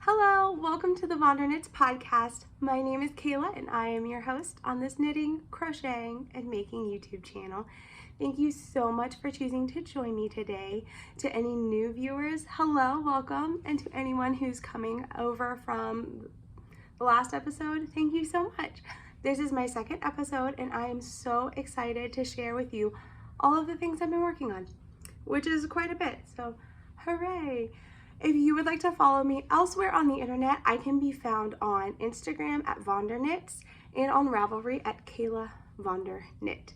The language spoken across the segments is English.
Hello, welcome to the VonderKnits podcast. My name is Kayla and I am your host on this knitting, crocheting, and making YouTube channel. Thank you so much for choosing to join me today. To any new viewers, hello, welcome, and to anyone who's coming over from the last episode, thank you so much. This is my second episode and I am so excited to share with you all of the things I've been working on, which is quite a bit, so hooray! If you would like to follow me elsewhere on the internet, I can be found on Instagram at VonderKnits and on Ravelry at Kayla VonderKnit.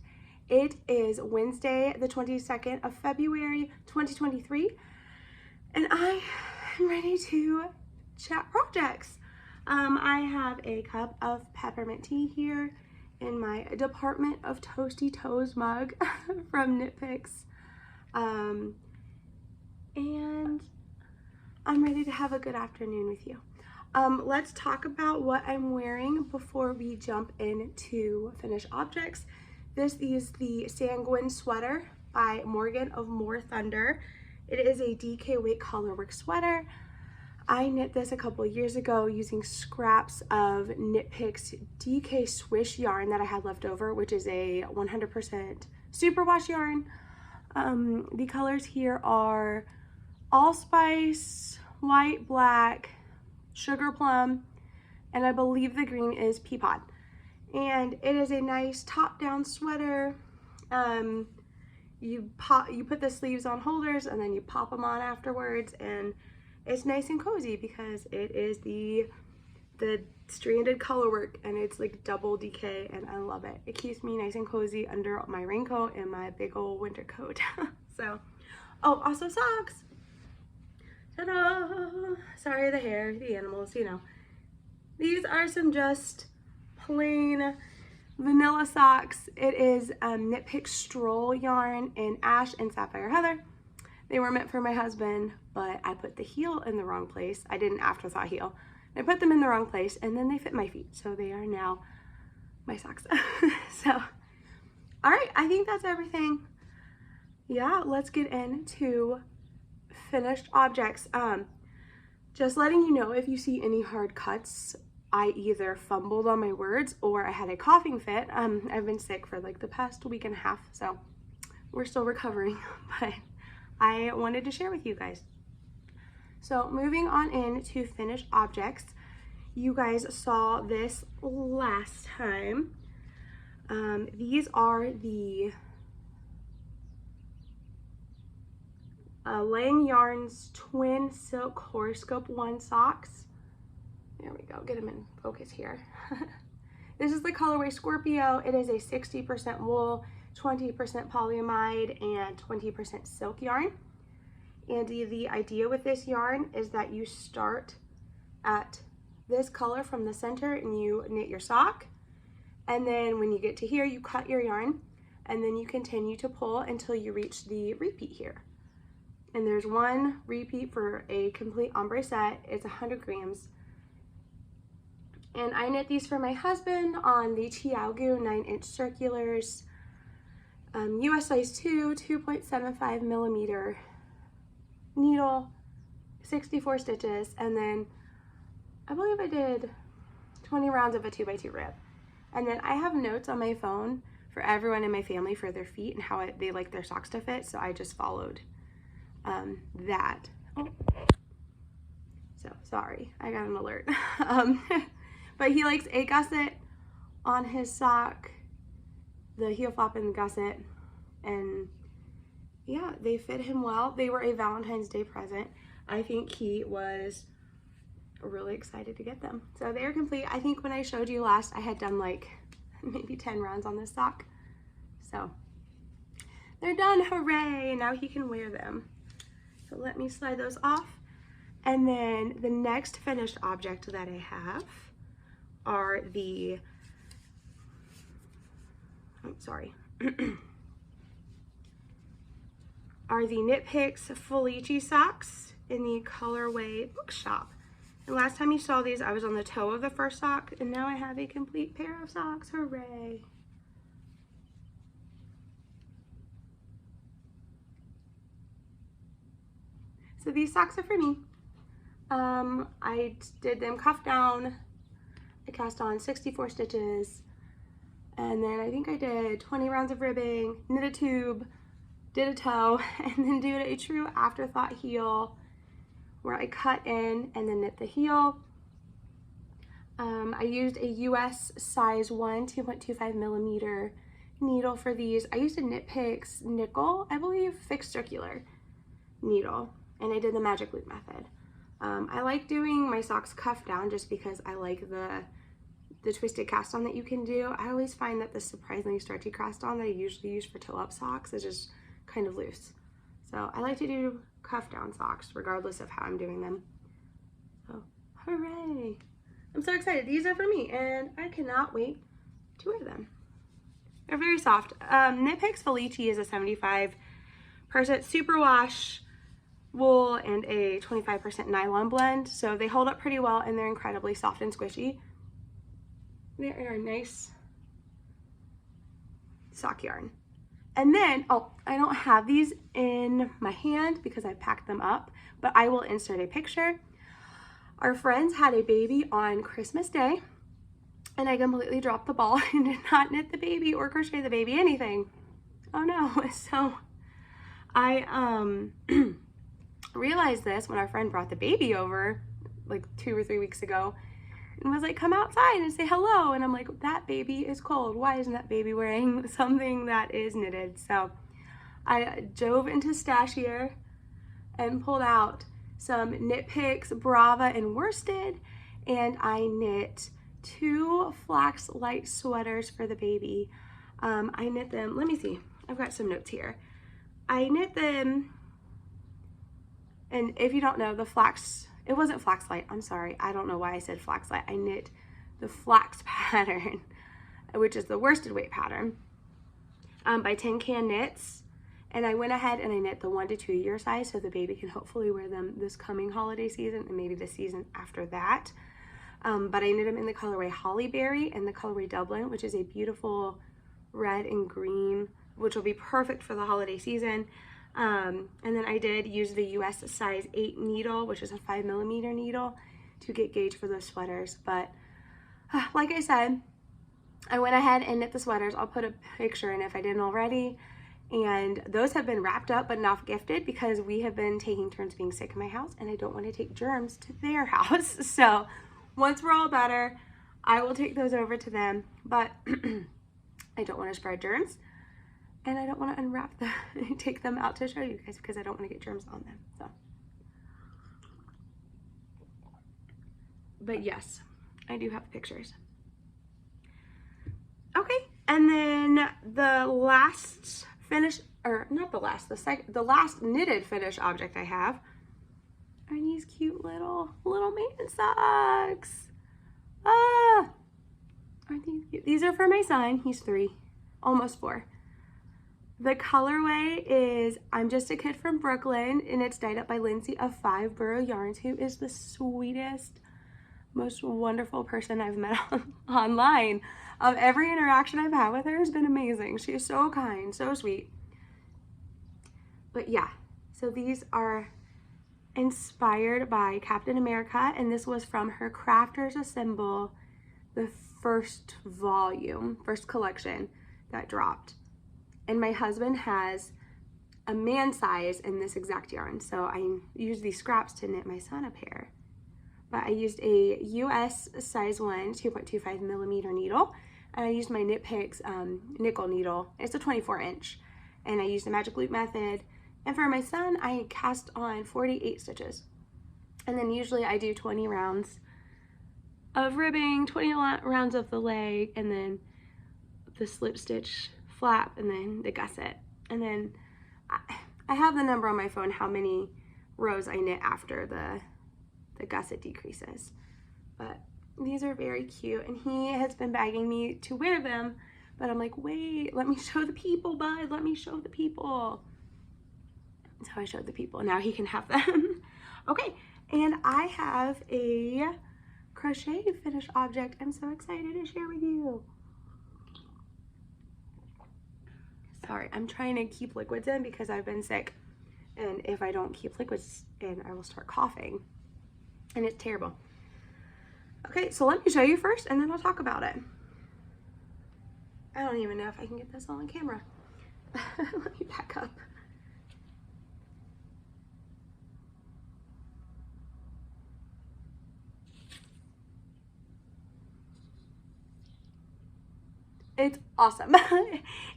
It is Wednesday, the 22nd of February, 2023, and I am ready to chat projects. I have a cup of peppermint tea here in my Department of Toasty Toes mug from Knitpicks, and I'm ready to have a good afternoon with you. Let's talk about what I'm wearing before we jump into finished objects. This is the Sanguine sweater by Morgan of Morthunder. It is a DK weight colorwork sweater. I knit this a couple years ago using scraps of Knitpicks DK Swish yarn that I had left over, which is a 100% superwash yarn. The colors here are allspice, white, black, sugar plum, and I believe the green is pea pod. And it is a nice top-down sweater. You put the sleeves on holders and then you pop them on afterwards, and it's nice and cozy because it is the stranded colorwork and it's like double DK, and I love it. It keeps me nice and cozy under my raincoat and my big old winter coat. So, oh, also socks. Ta-da! Sorry, the hair, the animals, you know. These are some just plain vanilla socks. It is Knitpicks Stroll yarn in Ash and Sapphire Heather. They were meant for my husband, but I put the heel in the wrong place. I did an afterthought heel. I put them in the wrong place and then they fit my feet. So they are now my socks. So, all right, I think that's everything. Yeah, let's get into finished objects. Just letting you know, if you see any hard cuts, I either fumbled on my words or I had a coughing fit. I've been sick for like the past week and a half, so we're still recovering, but I wanted to share with you guys. So moving on into finished objects, you guys saw this last time. These are the Laying Yarns TwinSilk HoroscopeOne socks. There we go, get them in focus here. This is the colorway Scorpio. It is a 60% wool, 20% polyamide, and 20% silk yarn. And the idea with this yarn is that you start at this color from the center and you knit your sock. And then when you get to here, you cut your yarn, and then you continue to pull until you reach the repeat here. And there's one repeat for a complete ombre set. It's 100 grams. And I knit these for my husband on the Tiaogu 9-inch circulars, US size 2, 2.75 millimeter needle, 64 stitches, and then I believe I did 20 rounds of a 2x2 rib. And then I have notes on my phone for everyone in my family for their feet and how they like their socks to fit, so I just followed that. Oh. So sorry, I got an alert. But he likes a gusset on his sock, the heel flap and the gusset, and yeah, they fit him well. They were a Valentine's Day present. I think he was really excited to get them. So they are complete. I think when I showed you last, I had done like maybe 10 rounds on this sock. So they're done, hooray! Now he can wear them. So let me slide those off. And then the next finished object that I have are the, are the Knitpicks Felici socks in the colorway Bookshop. And last time you saw these, I was on the toe of the first sock, and now I have a complete pair of socks, hooray. So these socks are for me. I did them cuff down. I cast on 64 stitches, and then I think I did 20 rounds of ribbing, knit a tube, did a toe, and then did a true afterthought heel where I cut in and then knit the heel. I used a US size 1 2.25 millimeter needle for these. I used a Knitpicks nickel, I believe, fixed circular needle, and I did the magic loop method. I like doing my socks cuff down just because I like the twisted cast on that you can do. I always find that the surprisingly stretchy cast on that I usually use for toe up socks is just kind of loose. So I like to do cuff down socks regardless of how I'm doing them. So hooray! I'm so excited. These are for me and I cannot wait to wear them. They're very soft. Knitpicks Felici is a 75% superwash wool and a 25% nylon blend. So they hold up pretty well and they're incredibly soft and squishy. They are a nice sock yarn. And then, oh, I don't have these in my hand because I packed them up, but I will insert a picture. Our friends had a baby on Christmas Day, and I completely dropped the ball and did not knit the baby or crochet the baby, anything. Oh no. So I realized this when our friend brought the baby over like 2 or 3 weeks ago and was like, come outside and say hello. And I'm like, that baby is cold. Why isn't that baby wearing something that is knitted? So I dove into stash here and pulled out some Knitpicks Brava and Worsted, and I knit 2 Flax light sweaters for the baby. I knit them, let me see, I've got some notes here. I knit them, and if you don't know, the Flax, it wasn't Flax light, I'm sorry, I don't know why I said Flax light. I knit the Flax pattern, which is the worsted weight pattern, by Tincan Knits. And I went ahead and I knit the 1 to 2 year size so the baby can hopefully wear them this coming holiday season and maybe the season after that. But I knit them in the colorway Hollyberry and the colorway Dublin, which is a beautiful red and green, which will be perfect for the holiday season. And then I did use the US size 8 needle, which is a 5 millimeter needle, to get gauge for those sweaters. But like I said, I went ahead and knit the sweaters. I'll put a picture in if I didn't already. And those have been wrapped up but not gifted because we have been taking turns being sick in my house and I don't want to take germs to their house. So once we're all better, I will take those over to them, but I don't want to spread germs and I don't want to unwrap them and take them out to show you guys because I don't want to get germs on them. So, but yes, I do have pictures. Okay, and then the last finish, or not the last, the last knitted finish object I have are these cute little man socks. Ah, aren't these cute? These are for my son. He's 3, almost 4. The colorway is I'm Just a Kid from Brooklyn, and it's dyed up by Lindsay of Fiveboroughs Yarn, who is the sweetest, most wonderful person I've met online. Every interaction I've had with her has been amazing. She is so kind, so sweet. But yeah, so these are inspired by Captain America, and this was from her Crafters Assemble, the first volume, first collection that dropped. And my husband has a man size in this exact yarn, so I used these scraps to knit my son a pair. But I used a US size 1 2.25 millimeter needle, and I used my Knitpicks nickel needle. It's a 24 inch, and I used the magic loop method. And for my son, I cast on 48 stitches, and then usually I do 20 rounds of ribbing, 20 rounds of the leg, and then the slip stitch flap, and then the gusset. And then I have the number on my phone how many rows I knit after the gusset decreases. But these are very cute, and he has been begging me to wear them, but I'm like, wait, let me show the people, bud, let me show the people. So I showed the people, now he can have them. Okay, and I have a crochet finish object I'm so excited to share with you. Sorry, I'm trying to keep liquids in because I've been sick, and if I don't keep liquids in, I will start coughing. and it's terrible. Okay, so let me show you first and then I'll talk about it. I don't even know if I can get this on camera. Let me back up. It's awesome.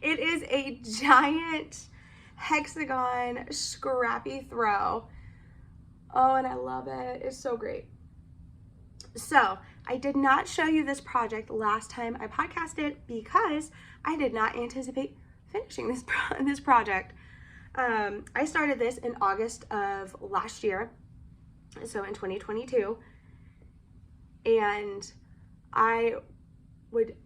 It is a giant hexagon scrappy throw. Oh, and I love it. It's so great. So I did not show you this project last time I podcasted because I did not anticipate finishing this project. I started this in August of last year, so in 2022, and I would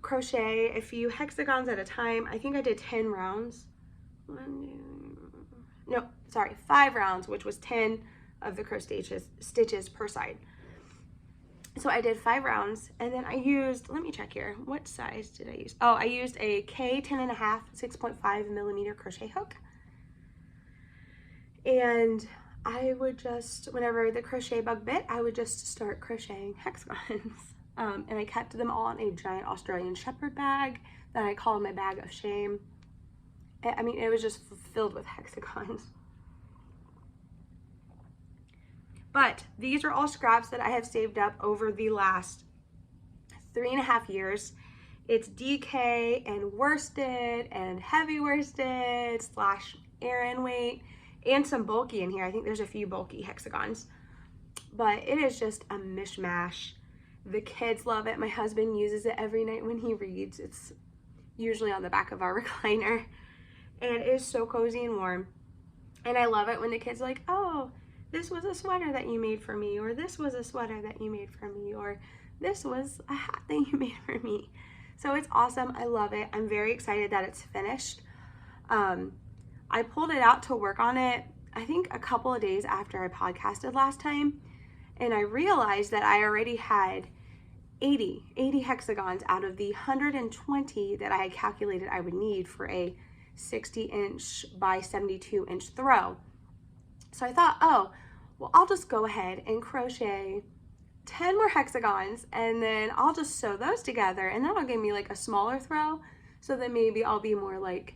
crochet a few hexagons at a time. I think I did 10 rounds. 5 rounds, which was 10 of the crochet stitches per side. So I did 5 rounds, and then I used, let me check here, what size did I use? Oh, I used a K 10.5 6.5 millimeter crochet hook. And I would just, whenever the crochet bug bit, I would just start crocheting hexagons. And I kept them all in a giant Australian Shepherd bag that I called my bag of shame. I mean, it was just filled with hexagons. But these are all scraps that I have saved up over the last 3.5 years. It's DK and worsted and heavy worsted / Aran weight and some bulky in here. I think there's a few bulky hexagons, but it is just a mishmash. The kids love it. My husband uses it every night when he reads. It's usually on the back of our recliner, and it is so cozy and warm. And I love it when the kids are like, oh, this was a sweater that you made for me, or this was a sweater that you made for me, or this was a hat that you made for me. So it's awesome. I love it. I'm very excited that it's finished. I pulled it out to work on it, I think a couple of days after I podcasted last time, and I realized that I already had 80 hexagons out of the 120 that I had calculated I would need for a 60-inch by 72-inch throw. So I thought, oh, well, I'll just go ahead and crochet 10 more hexagons, and then I'll just sew those together, and that'll give me like a smaller throw, so that maybe I'll be more like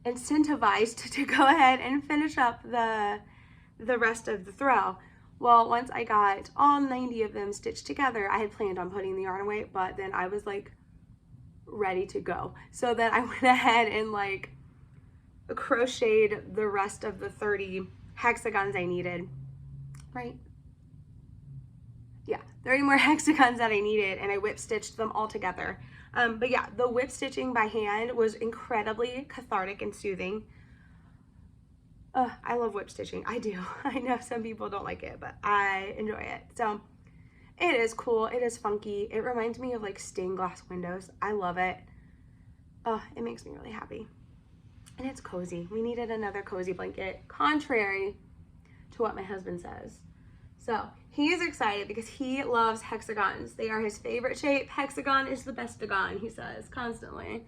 incentivized to go ahead and finish up the rest of the throw. Well, once I got all 90 of them stitched together, I had planned on putting the yarn away, but then I was like ready to go. So then I went ahead and like crocheted the rest of the 30 hexagons I needed, right? Yeah, 30 more hexagons that I needed, and I whip stitched them all together. But yeah, the whip stitching by hand was incredibly cathartic and soothing. I love whip stitching. I do. I know some people don't like it, but I enjoy it. So it is cool. It is funky. It reminds me of like stained glass windows. I love it. It makes me really happy. And it's cozy. We needed another cozy blanket, contrary to what my husband says. So he is excited because he loves hexagons. They are his favorite shape. Hexagon is the best-agon, he says constantly.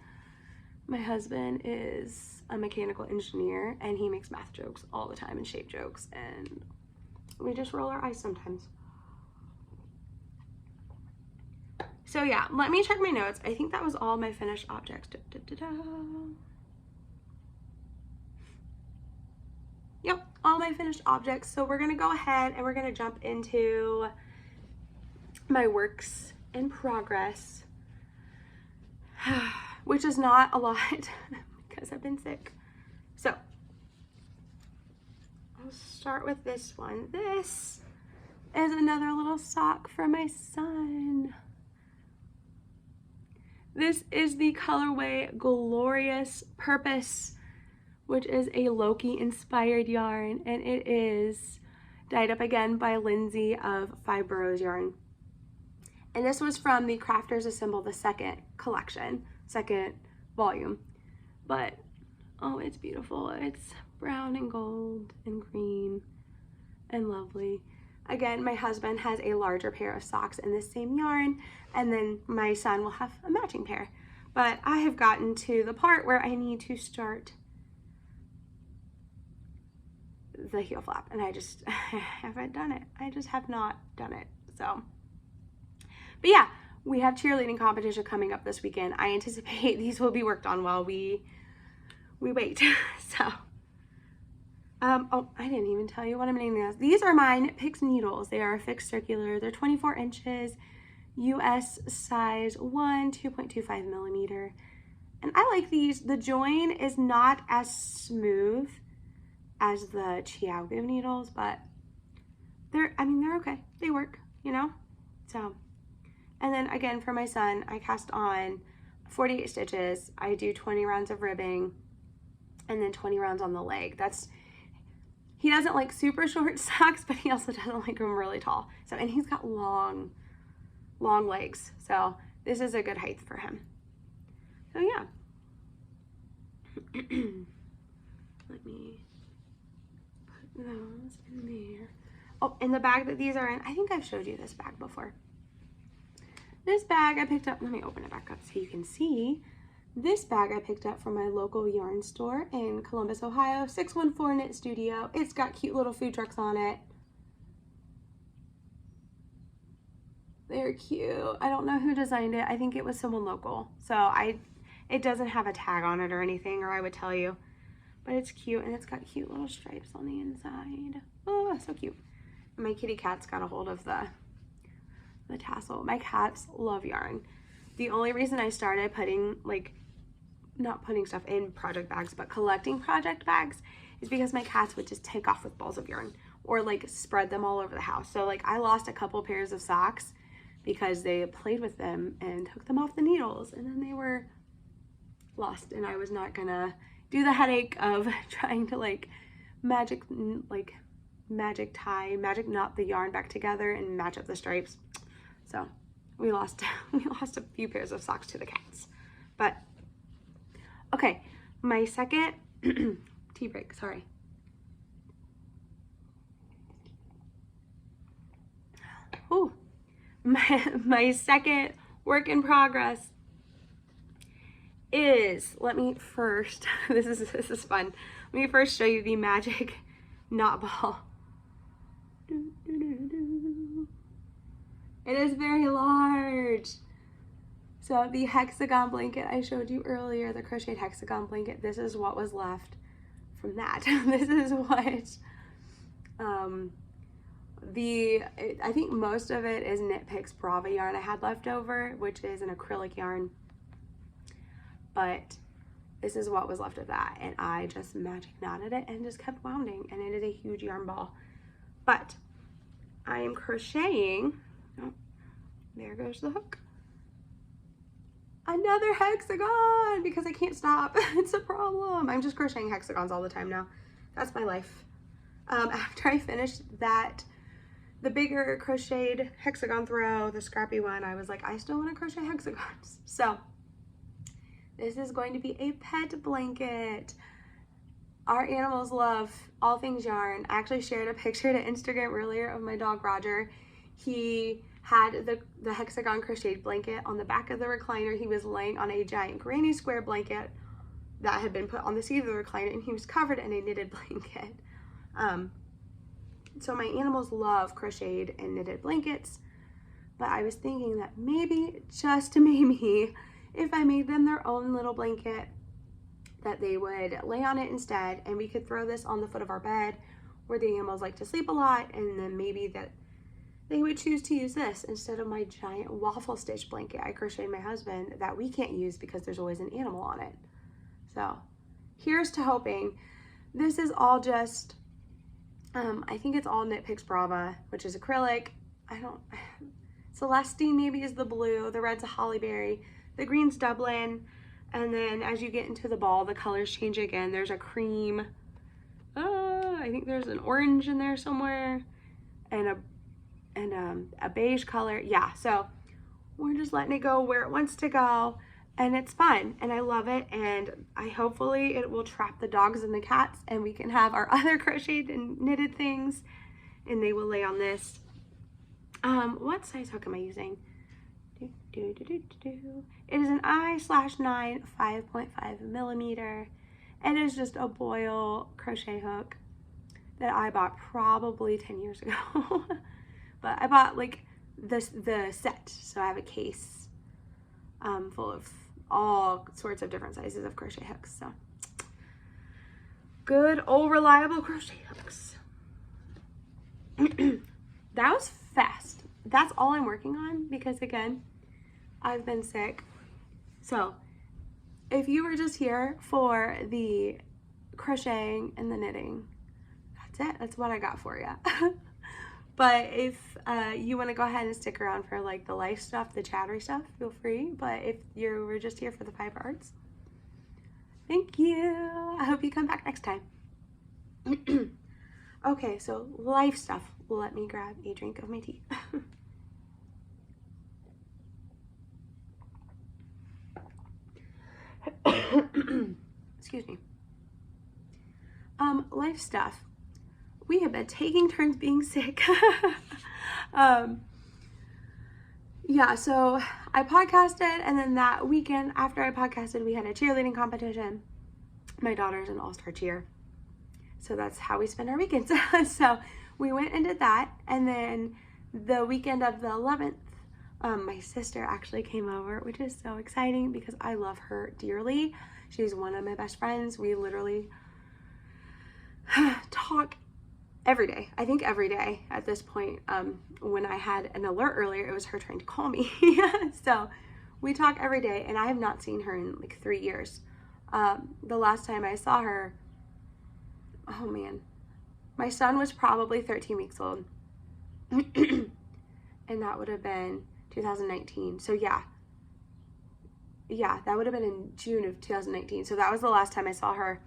My husband is a mechanical engineer, and he makes math jokes all the time and shape jokes, and we just roll our eyes sometimes. So yeah, let me check my notes. I think that was all my finished objects. Yep, all my finished objects. So we're gonna go ahead and we're gonna jump into my works in progress, which is not a lot because I've been sick. So I'll start with this one. This is another little sock for my son. This is the colorway Glorious Purpose, which is a Loki inspired yarn, and it is dyed up again by Lindsay of Fiveboroughs Yarn. And this was from the Crafters Assemble the second collection, second volume. But oh, it's beautiful. It's brown and gold and green and lovely. Again, my husband has a larger pair of socks in this same yarn, and then my son will have a matching pair. But I have gotten to the part where I need to start the heel flap, and I just haven't done it. I just have not done it. So, but yeah, we have cheerleading competition coming up this weekend. I anticipate these will be worked on while we wait. So, oh, I didn't even tell you what I'm naming this. These are my Knitpicks needles. They are fixed circular. They're 24 inches, US size 1, 2.25 millimeter. And I like these. The join is not as smooth as the Chiaogu needles, but they're okay. They work, you know? So, and then again for my son, I cast on 48 stitches. I do 20 rounds of ribbing and then 20 rounds on the leg. He doesn't like super short socks, but he also doesn't like them really tall. So, and he's got long legs. So this is a good height for him. So yeah. Let me put those in there. Oh, and the bag that these are in, I think I've showed you this bag before. This bag I picked up, let me open it back up so you can see. This bag I picked up from my local yarn store in Columbus, Ohio, 614 Knit Studio. It's got cute little food trucks on it. They're cute. I don't know who designed it. I think it was someone local. So it doesn't have a tag on it or anything, or I would tell you. But it's cute, and it's got cute little stripes on the inside. Oh, so cute. And my kitty cat's got a hold of the tassel. My cats love yarn. The only reason I started putting, like, not putting stuff in project bags, but collecting project bags is because my cats would just take off with balls of yarn or, like, spread them all over the house. So, like, I lost a couple pairs of socks because they played with them and took them off the needles, and then they were lost, and I was not gonna do the headache of trying to like magic knot the yarn back together and match up the stripes. So we lost a few pairs of socks to the cats. But okay, my second tea break, sorry. Oh, my second work in progress is, let me first, this is fun. Let me first show you the magic knot ball. It is very large. So the hexagon blanket I showed you earlier, the crocheted hexagon blanket, this is what was left from that. This is what, I think most of it is Knitpicks Brava yarn I had left over, which is an acrylic yarn. But this is what was left of that, and I just magic knotted it and just kept wounding, and it is a huge yarn ball. But I am crocheting, oh, there goes the hook, another hexagon because I can't stop. It's a problem. I'm just crocheting hexagons all the time now. That's my life. After I finished the bigger crocheted hexagon throw, the scrappy one, I was like, I still want to crochet hexagons. So this is going to be a pet blanket. Our animals love all things yarn. I actually shared a picture to Instagram earlier of my dog Roger. He had the hexagon crocheted blanket on the back of the recliner. He was laying on a giant granny square blanket that had been put on the seat of the recliner, and he was covered in a knitted blanket. So my animals love crocheted and knitted blankets, but I was thinking that maybe, just maybe, if I made them their own little blanket, that they would lay on it instead, and we could throw this on the foot of our bed where the animals like to sleep a lot, and then maybe that they would choose to use this instead of my giant waffle stitch blanket I crocheted my husband that we can't use because there's always an animal on it. So here's to hoping. This is all just, I think it's all Knitpicks Brava, which is acrylic. Celestine maybe is the blue, the red's a Hollyberry, the green's Dublin, and then as you get into the ball, the colors change again. There's a cream, I think there's an orange in there somewhere, and a beige color. Yeah, so we're just letting it go where it wants to go, and it's fun, and I love it, and hopefully it will trap the dogs and the cats, and we can have our other crocheted and knitted things, and they will lay on this. What size hook am I using? It is an I/9 5.5 millimeter. It is just a boil crochet hook. that I bought probably 10 years ago. But I bought like the set, so I have a case full of all sorts of different sizes of crochet hooks. So good old reliable crochet hooks. That was fast. That's all I'm working on because again, I've been sick. So if you were just here for the crocheting and the knitting, that's it. That's what I got for you. But if you want to go ahead and stick around for like the life stuff, the chattery stuff, feel free. But if you were just here for the fiber arts, thank you. I hope you come back next time. Okay, so life stuff. Let me grab a drink of my tea. Excuse me. Life stuff. We have been taking turns being sick. Yeah, so I podcasted, and then that weekend after I podcasted, we had a cheerleading competition. My daughter's an all-star cheer, so that's how we spend our weekends. So we went and did that, and then the weekend of the 11th, my sister actually came over, which is so exciting because I love her dearly. She's one of my best friends. We literally talk every day. I think every day at this point. When I had an alert earlier, it was her trying to call me. So we talk every day, and I have not seen her in like 3 years. The last time I saw her, oh man, my son was probably 13 weeks old. And that would have been 2019. So yeah, that would have been in June of 2019. So that was the last time I saw her.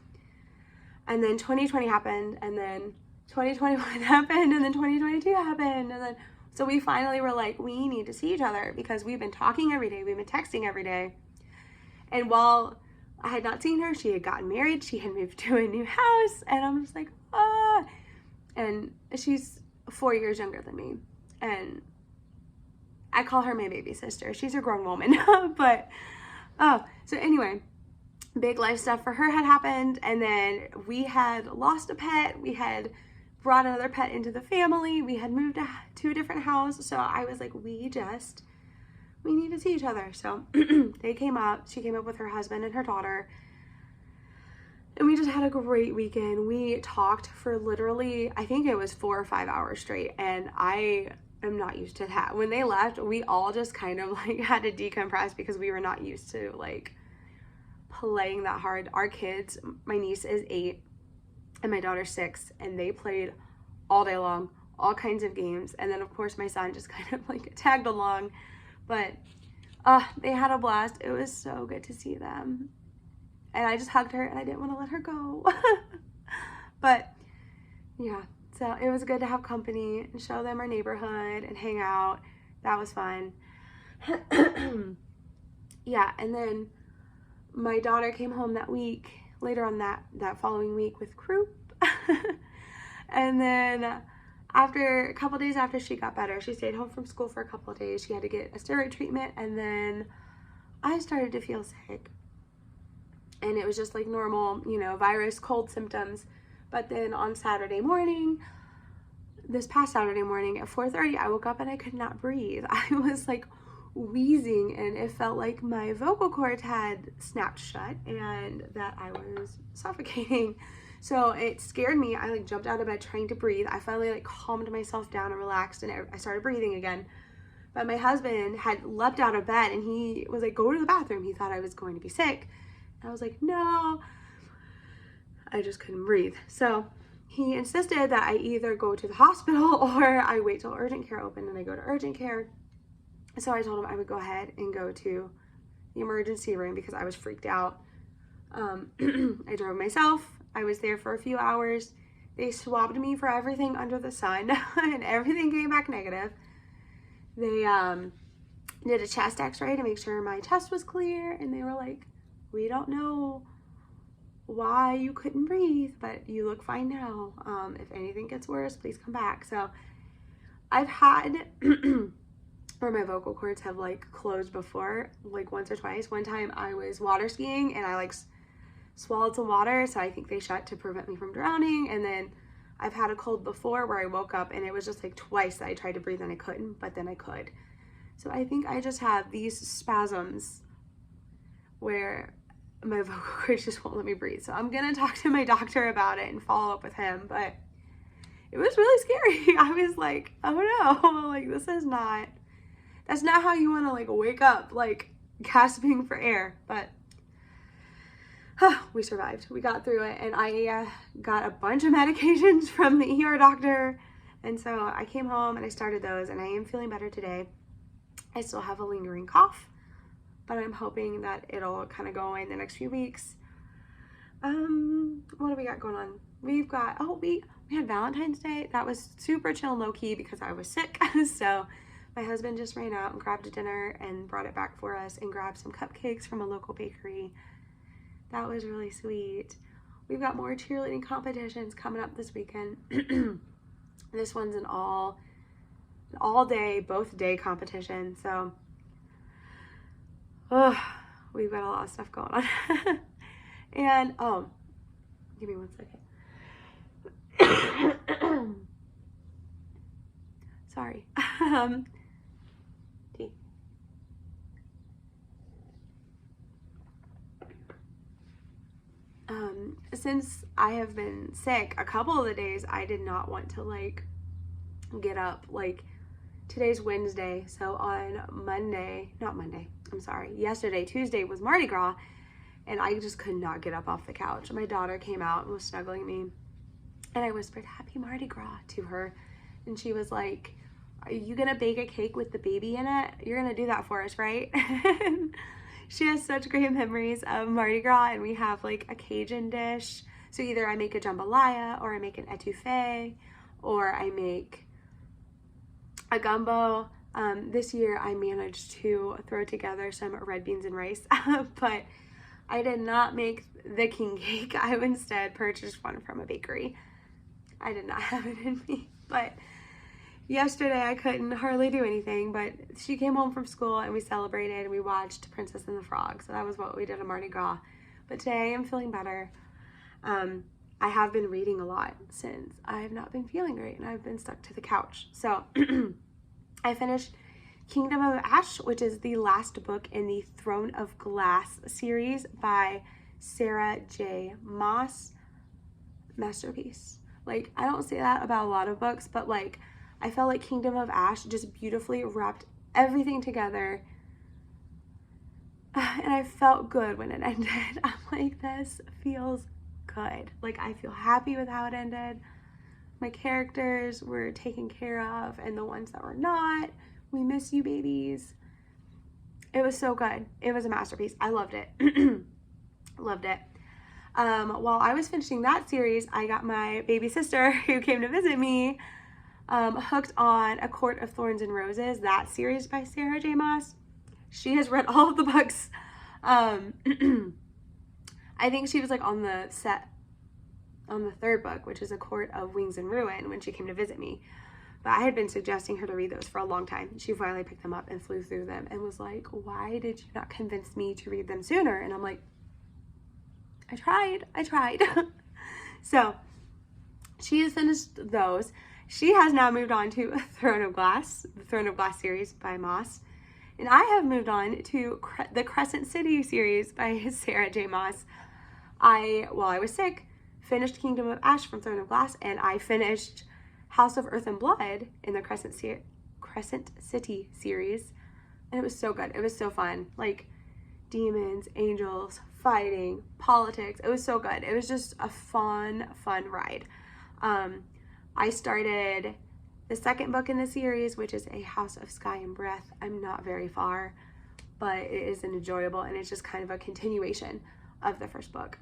And then 2020 happened, and then 2021 happened, and then 2022 happened, and then so we finally were like, we need to see each other because we've been talking every day, we've been texting every day. And while I had not seen her, she had gotten married, she had moved to a new house, and I'm just like, ah. And she's 4 years younger than me, and I call her my baby sister. She's a grown woman. But so anyway, big life stuff for her had happened, and then we had lost a pet. We had brought another pet into the family. We had moved to a different house. So I was like, we need to see each other. So they came up. She came up with her husband and her daughter, and we just had a great weekend. We talked for literally, I think it was 4 or 5 hours straight, and I am not used to that. When they left, we all just kind of like had to decompress because we were not used to like playing that hard. Our kids, my niece is 8 and my daughter's 6, and they played all day long, all kinds of games. And then of course my son just kind of like tagged along, but they had a blast. It was so good to see them, and I just hugged her and I didn't want to let her go. But yeah, so it was good to have company and show them our neighborhood and hang out. That was fun. Yeah, and then my daughter came home that week, later on that following week with croup. And then a couple days after she got better, she stayed home from school for a couple of days. She had to get a steroid treatment, and then I started to feel sick. And it was just like normal, virus, cold symptoms. But then on Saturday morning, this past Saturday morning at 4:30, I woke up and I could not breathe. I was like wheezing, and it felt like my vocal cords had snapped shut and that I was suffocating. So it scared me. I like jumped out of bed trying to breathe. I finally like calmed myself down and relaxed, and I started breathing again. But my husband had leapt out of bed and he was like, go to the bathroom. He thought I was going to be sick. And I was like, no, I just couldn't breathe. So he insisted that I either go to the hospital or I wait till urgent care opened and I go to urgent care. So I told him I would go ahead and go to the emergency room because I was freaked out. I drove myself. I was there for a few hours. They swabbed me for everything under the sun and everything came back negative. They did a chest x-ray to make sure my chest was clear, and they were like, we don't know why you couldn't breathe, but you look fine now. If anything gets worse, please come back. So I've had where my vocal cords have like closed before, like once or twice. One time I was water skiing and I like swallowed some water, so I think they shut to prevent me from drowning. And then I've had a cold before where I woke up and it was just like twice that I tried to breathe and I couldn't, but then I could. So I think I just have these spasms where my vocal cords just won't let me breathe. So I'm gonna talk to my doctor about it and follow up with him, but it was really scary. I was like, oh no, like that's not how you wanna like wake up, like gasping for air, but we survived. We got through it, and I got a bunch of medications from the ER doctor, and so I came home and I started those, and I am feeling better today. I still have a lingering cough, but I'm hoping that it'll kind of go away in the next few weeks. What do we got going on? We've got, we had Valentine's Day. That was super chill and low-key because I was sick. So my husband just ran out and grabbed a dinner and brought it back for us and grabbed some cupcakes from a local bakery. That was really sweet. We've got more cheerleading competitions coming up this weekend. This one's an all day, both day competition. So, we've got a lot of stuff going on. And, give me 1 second. Sorry. Tea. Since I have been sick a couple of the days, I did not want to like get up. Like today's Wednesday, so on yesterday, Tuesday was Mardi Gras, and I just could not get up off the couch. My daughter came out and was snuggling me, and I whispered Happy Mardi Gras to her, and she was like, are you gonna bake a cake with the baby in it? You're gonna do that for us, right? She has such great memories of Mardi Gras, and we have like a Cajun dish. So either I make a jambalaya, or I make an etouffee, or I make a gumbo. This year I managed to throw together some red beans and rice, but I did not make the king cake. I instead purchased one from a bakery. I did not have it in me, but yesterday I couldn't hardly do anything, but she came home from school and we celebrated and we watched Princess and the Frog. So that was what we did on Mardi Gras. But today I'm feeling better. I have been reading a lot since I have not been feeling great and I've been stuck to the couch. So I finished Kingdom of Ash, which is the last book in the Throne of Glass series by Sarah J. Maas. Masterpiece. Like, I don't say that about a lot of books, but like I felt like Kingdom of Ash just beautifully wrapped everything together, and I felt good when it ended. I'm like, this feels good. Like, I feel happy with how it ended. My characters were taken care of, and the ones that were not, we miss you, babies. It was so good. It was a masterpiece. I loved it. Loved it. While I was finishing that series, I got my baby sister who came to visit me hooked on A Court of Thorns and Roses, that series by Sarah J. Maas. She has read all of the books. I think she was like on the third book, which is A Court of Wings and Ruin, when she came to visit me. But I had been suggesting her to read those for a long time. She finally picked them up and flew through them and was like, why did you not convince me to read them sooner? And I'm like, I tried. So she has finished those. She has now moved on to Throne of Glass, the Throne of Glass series by Maas. And I have moved on to the Crescent City series by Sarah J. Maas. While I was sick, finished Kingdom of Ash from Throne of Glass, and I finished House of Earth and Blood in the Crescent City series. And it was so good. It was so fun. Like, demons, angels, fighting, politics. It was so good. It was just a fun ride. I started the second book in the series, which is A House of Sky and Breath. I'm not very far, but it is enjoyable, and it's just kind of a continuation of the first book.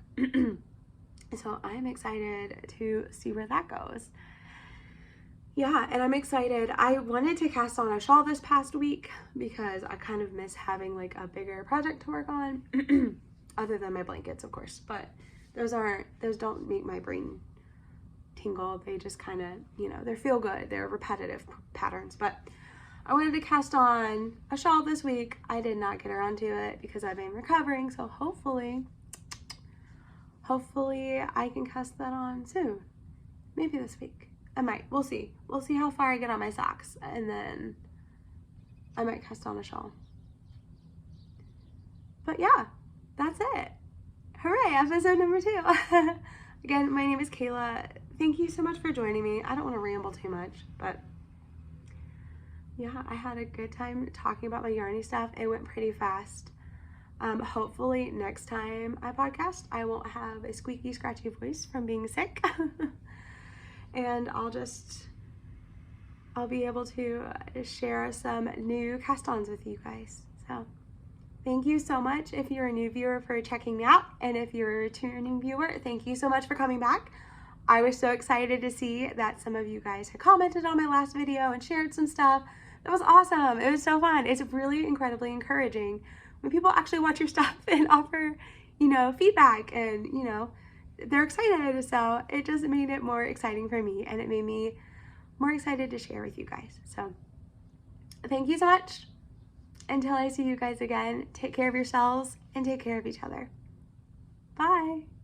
So I'm excited to see where that goes. Yeah, and I'm excited. I wanted to cast on a shawl this past week because I kind of miss having like a bigger project to work on, other than my blankets, of course, but those don't make my brain tingle. They just kind of, they feel good. They're repetitive patterns. But I wanted to cast on a shawl this week. I did not get around to it because I've been recovering, so hopefully I can cast that on soon. maybe this week. I might. We'll see. We'll see how far I get on my socks, and then I might cast on a shawl. But yeah, that's it. Hooray, episode number 2. Again, my name is Kayla. Thank you so much for joining me. I don't want to ramble too much, but yeah, I had a good time talking about my yarny stuff. It went pretty fast. Hopefully next time I podcast, I won't have a squeaky, scratchy voice from being sick. And I'll be able to share some new cast-ons with you guys. So thank you so much if you're a new viewer for checking me out, and if you're a returning viewer, thank you so much for coming back. I was so excited to see that some of you guys had commented on my last video and shared some stuff. That was awesome. It was so fun. It's really incredibly encouraging when people actually watch your stuff and offer, you know, feedback, and, you know, they're excited. So it just made it more exciting for me, and it made me more excited to share with you guys. So thank you so much. Until I see you guys again, take care of yourselves and take care of each other. Bye.